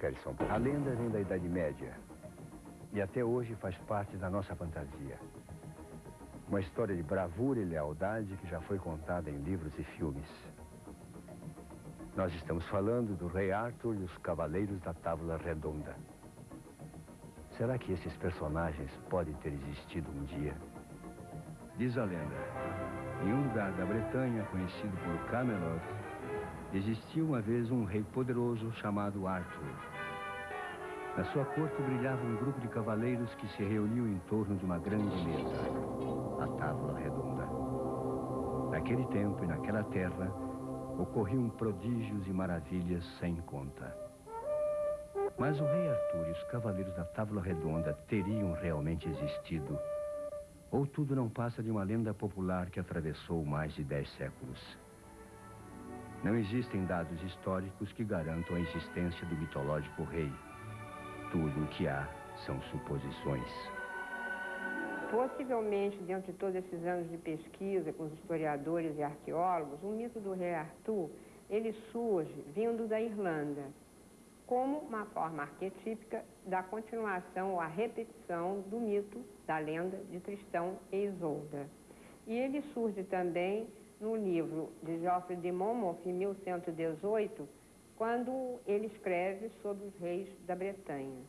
prefere São Paulo. A lenda vem da Idade Média e até hoje faz parte da nossa fantasia. Uma história de bravura e lealdade que já foi contada em livros e filmes. Nós estamos falando do Rei Arthur e os Cavaleiros da Távola Redonda. Será que esses personagens podem ter existido um dia? Diz a lenda, em um lugar da Bretanha conhecido por Camelot, existia uma vez um rei poderoso chamado Arthur. Na sua corte brilhava um grupo de cavaleiros que se reuniam em torno de uma grande mesa, a Távola Redonda. Naquele tempo e naquela terra, ocorriam prodígios e maravilhas sem conta. Mas o rei Arthur e os cavaleiros da Távola Redonda teriam realmente existido? Ou tudo não passa de uma lenda popular que atravessou mais de 10 séculos? Não existem dados históricos que garantam a existência do mitológico rei. Tudo o que há são suposições. Possivelmente, dentro de todos esses anos de pesquisa com os historiadores e arqueólogos, o mito do rei Arthur, ele surge vindo da Irlanda, como uma forma arquetípica da continuação ou a repetição do mito, da lenda de Tristão e Isolda. E ele surge também no livro de Geoffrey de Monmouth, em 1118, quando ele escreve sobre os reis da Bretanha.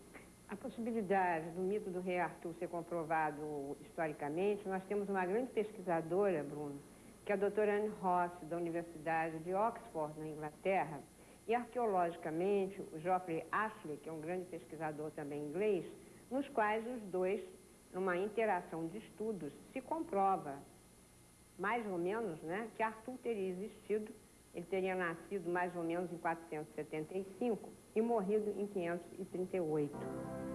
A possibilidade do mito do rei Arthur ser comprovado historicamente, nós temos uma grande pesquisadora, Bruno, que é a doutora Anne Ross, da Universidade de Oxford, na Inglaterra, e arqueologicamente o Geoffrey Ashley, que é um grande pesquisador também inglês, nos quais os dois, numa interação de estudos, se comprova, mais ou menos, né, que Arthur teria existido. Ele teria nascido mais ou menos em 475 e morrido em 538.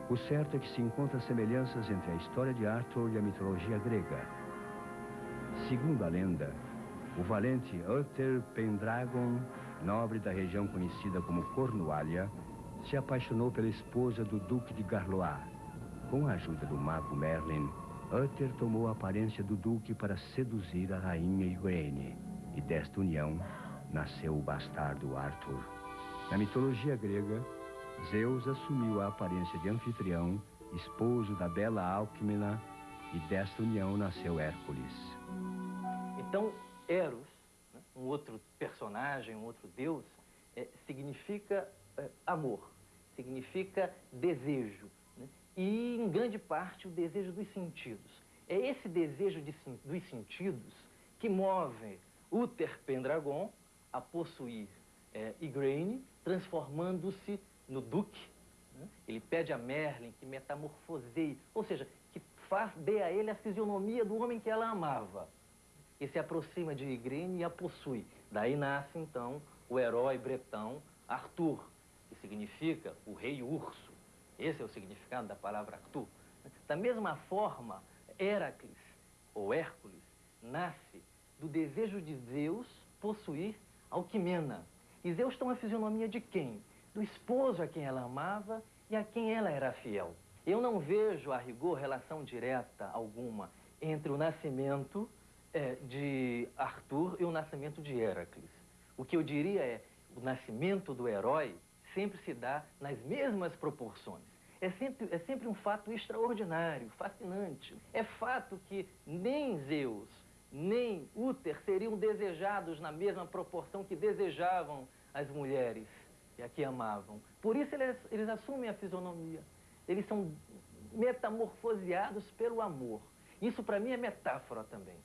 O certo é que se encontram semelhanças entre a história de Arthur e a mitologia grega. Segundo a lenda, o valente Uther Pendragon, nobre da região conhecida como Cornualha, se apaixonou pela esposa do duque de Garlois. Com a ajuda do mago Merlin, Uther tomou a aparência do duque para seduzir a rainha Igraine, e desta união nasceu o bastardo Arthur. Na mitologia grega, Zeus assumiu a aparência de anfitrião, esposo da bela Alcmena, e desta união nasceu Hércules. Então, Eros, né, um outro personagem, um outro deus, significa amor, significa desejo, né? E, em grande parte, o desejo dos sentidos. É esse desejo dos sentidos que move Uther Pendragon a possuir Igraine, transformando-se no duque, né? Ele pede a Merlin que metamorfoseie, ou seja, que dê a ele a fisionomia do homem que ela amava. E se aproxima de Igraine e a possui. Daí nasce, então, o herói bretão Arthur, que significa o rei urso. Esse é o significado da palavra Arthur. Da mesma forma, Heracles, ou Hércules, nasce do desejo de Zeus possuir Alcmena. E Zeus toma a fisionomia de quem? Do esposo a quem ela amava e a quem ela era fiel. Eu não vejo, a rigor, relação direta alguma entre o nascimento de Arthur e o nascimento de Heracles. O que eu diria é, o nascimento do herói sempre se dá nas mesmas proporções. É sempre um fato extraordinário, fascinante. É fato que nem Zeus, nem Uther seriam desejados na mesma proporção que desejavam as mulheres e a que amavam. Por isso eles assumem a fisionomia. Eles são metamorfoseados pelo amor. Isso para mim é metáfora também.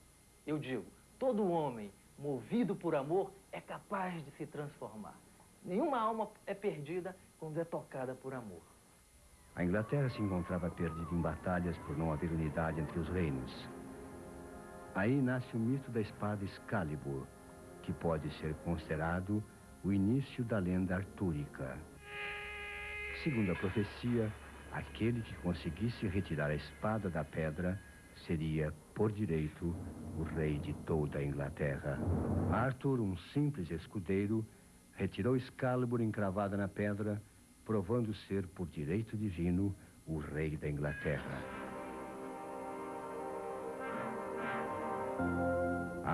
Eu digo, todo homem movido por amor é capaz de se transformar. Nenhuma alma é perdida quando é tocada por amor. A Inglaterra se encontrava perdida em batalhas por não haver unidade entre os reinos. Aí nasce o mito da espada Excalibur, que pode ser considerado o início da lenda artúrica. Segundo a profecia, aquele que conseguisse retirar a espada da pedra seria, por direito, o rei de toda a Inglaterra. Arthur, um simples escudeiro, retirou Excalibur encravada na pedra, provando ser, por direito divino, o rei da Inglaterra.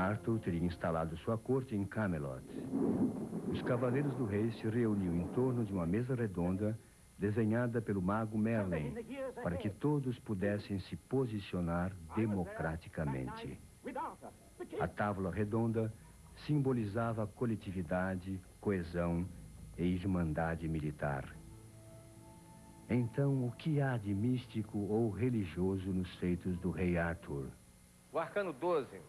Arthur teria instalado sua corte em Camelot. Os cavaleiros do rei se reuniam em torno de uma mesa redonda desenhada pelo mago Merlin, para que todos pudessem se posicionar democraticamente. A tábua redonda simbolizava coletividade, coesão e irmandade militar. Então, o que há de místico ou religioso nos feitos do rei Arthur? O arcano 12,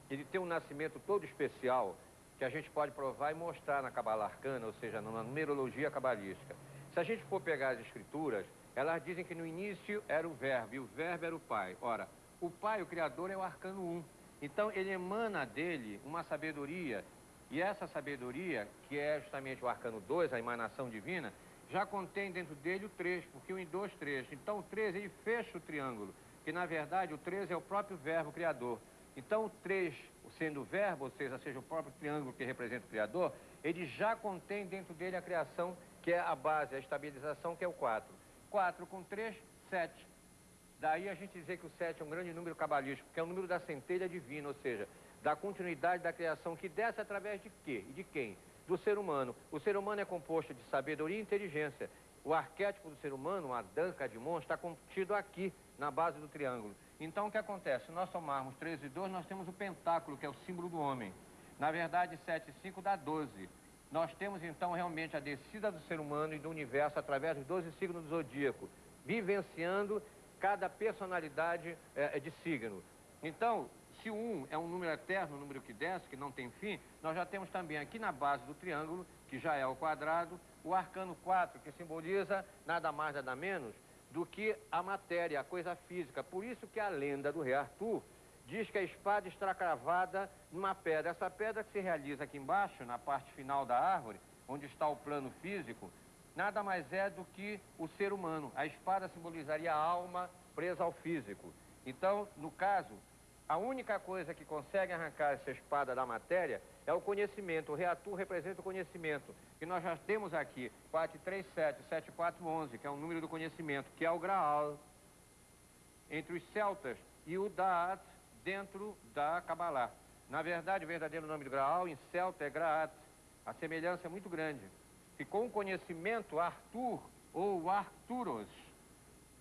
ele tem um nascimento todo especial que a gente pode provar e mostrar na Cabala Arcana, ou seja, na numerologia cabalística. Se a gente for pegar as escrituras, elas dizem que no início era o verbo, e o verbo era o pai. Ora, o pai, o criador, é o arcano 1. Então, ele emana dele uma sabedoria, e essa sabedoria, que é justamente o arcano 2, a emanação divina, já contém dentro dele o 3, porque 1 e 2, 3. Então, o 3, ele fecha o triângulo, que na verdade o 3 é o próprio verbo criador. Então, o 3, sendo o verbo, ou seja, o próprio triângulo que representa o criador, ele já contém dentro dele a criação, que é a base, a estabilização, que é o 4. 4 com 3, 7. Daí a gente dizer que o 7 é um grande número cabalístico, porque é o número da centelha divina, ou seja, da continuidade da criação, que desce através de quê? E de quem? Do ser humano. O ser humano é composto de sabedoria e inteligência. O arquétipo do ser humano, o Adão Kadmon, está contido aqui, na base do triângulo. Então, o que acontece? Se nós somarmos 3 e 2, nós temos o pentáculo, que é o símbolo do homem. Na verdade, 7 e 5 dá 12. Nós temos, então, realmente a descida do ser humano e do universo através dos 12 signos do zodíaco, vivenciando cada personalidade de signo. Então, se o 1 é um número eterno, um número que desce, que não tem fim, nós já temos também aqui na base do triângulo, que já é o quadrado, o arcano 4, que simboliza nada mais, nada menos do que a matéria, a coisa física. Por isso que a lenda do rei Arthur diz que a espada está cravada numa pedra. Essa pedra que se realiza aqui embaixo, na parte final da árvore, onde está o plano físico, nada mais é do que o ser humano. A espada simbolizaria a alma presa ao físico. Então, no caso, a única coisa que consegue arrancar essa espada da matéria é o conhecimento. O rei Arthur representa o conhecimento. E nós já temos aqui 4, 3, 7, 7, 4, 11, que é o número do conhecimento, que é o Graal, entre os celtas, e o Da'at, dentro da Kabbalah. Na verdade, o verdadeiro nome do Graal em celta é Graat. A semelhança é muito grande. Ficou um conhecimento Arthur, ou Arturos,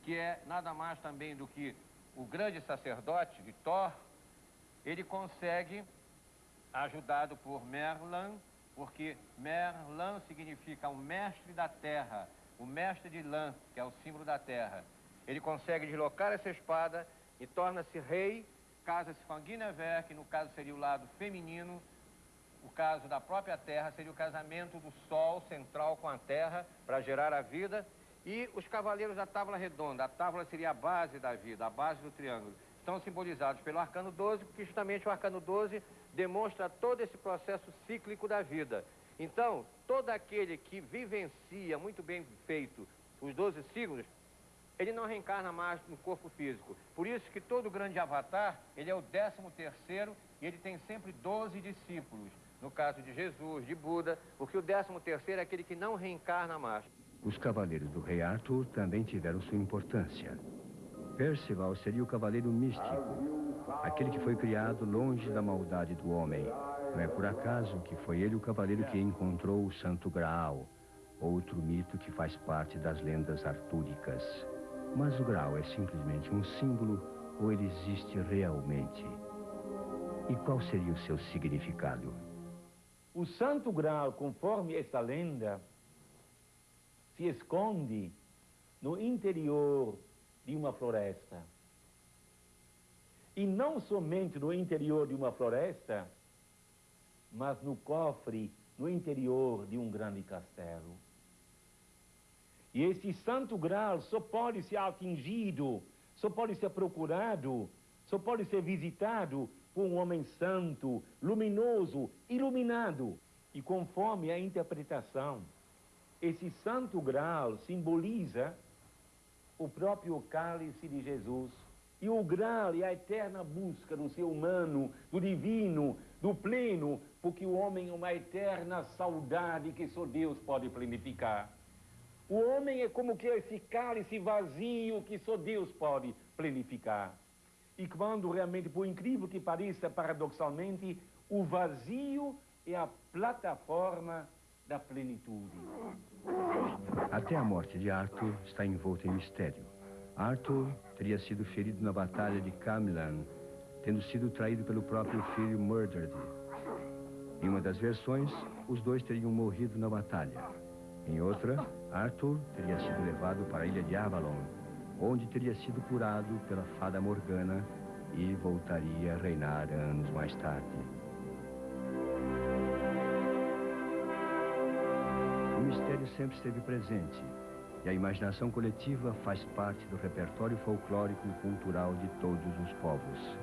que é nada mais também do que o grande sacerdote de Thor. Ele consegue, ajudado por Merlin, porque Merlin significa o mestre da terra, o mestre de lã, que é o símbolo da terra. Ele consegue deslocar essa espada e torna-se rei, casa-se com Guinevere, que no caso seria o lado feminino. O caso da própria terra seria o casamento do sol central com a terra para gerar a vida. E os cavaleiros da tábua redonda, a tábua seria a base da vida, a base do triângulo, estão simbolizados pelo arcano 12, porque justamente o arcano 12 demonstra todo esse processo cíclico da vida. Então, todo aquele que vivencia muito bem feito os 12 signos, ele não reencarna mais no corpo físico. Por isso que todo grande avatar, ele é o 13º e ele tem sempre 12 discípulos. No caso de Jesus, de Buda, porque o 13º é aquele que não reencarna mais. Os cavaleiros do rei Arthur também tiveram sua importância. Percival seria o cavaleiro místico, aquele que foi criado longe da maldade do homem. Não é por acaso que foi ele o cavaleiro que encontrou o Santo Graal, outro mito que faz parte das lendas artúricas. Mas o Graal é simplesmente um símbolo ou ele existe realmente? E qual seria o seu significado? O Santo Graal, conforme esta lenda, se esconde no interior de uma floresta. E não somente no interior de uma floresta, mas no cofre, no interior de um grande castelo. E esse Santo Graal só pode ser atingido, só pode ser procurado, só pode ser visitado por um homem santo, luminoso, iluminado. E conforme a interpretação, esse Santo Graal simboliza o próprio cálice de Jesus. E o Graal é a eterna busca do ser humano, do divino, do pleno, porque o homem é uma eterna saudade que só Deus pode plenificar. O homem é como que esse cálice vazio que só Deus pode plenificar. E quando realmente, por incrível que pareça, paradoxalmente, O vazio é a plataforma da plenitude. Até a morte de Arthur está envolta em mistério. Arthur teria sido ferido na batalha de Camlan, tendo sido traído pelo próprio filho Mordred. Em uma das versões, os dois teriam morrido na batalha. Em outra, Arthur teria sido levado para a ilha de Avalon, onde teria sido curado pela fada Morgana e voltaria a reinar anos mais tarde. O mistério sempre esteve presente, e a imaginação coletiva faz parte do repertório folclórico e cultural de todos os povos.